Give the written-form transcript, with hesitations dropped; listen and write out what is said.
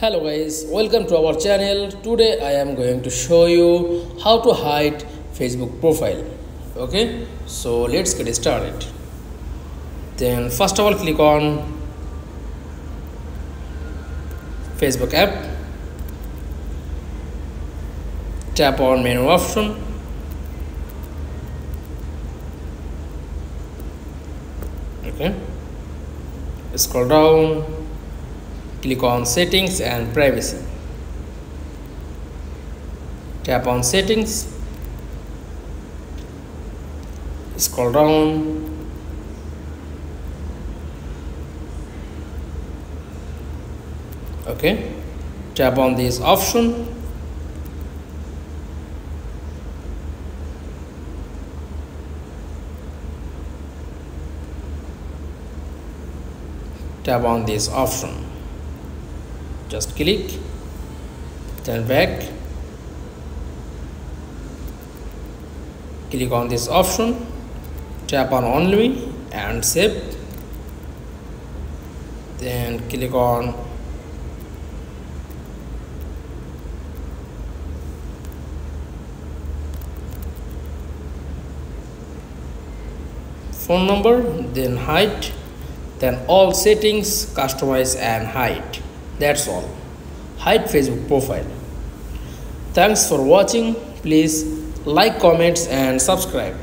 Hello guys, welcome to our channel. Today I am going to show you how to hide Facebook profile. Okay, so let's get started. Then first of all, click on Facebook app, tap on menu option, okay, scroll down, click on settings and privacy, tap on settings, scroll down, okay, tap on this option, tap on this option, just click, then back, click on this option, tap on only and save, then click on phone number, then hide, then all settings, customize and hide. That's all. Hide Facebook profile. Thanks for watching. Please like, comments and subscribe.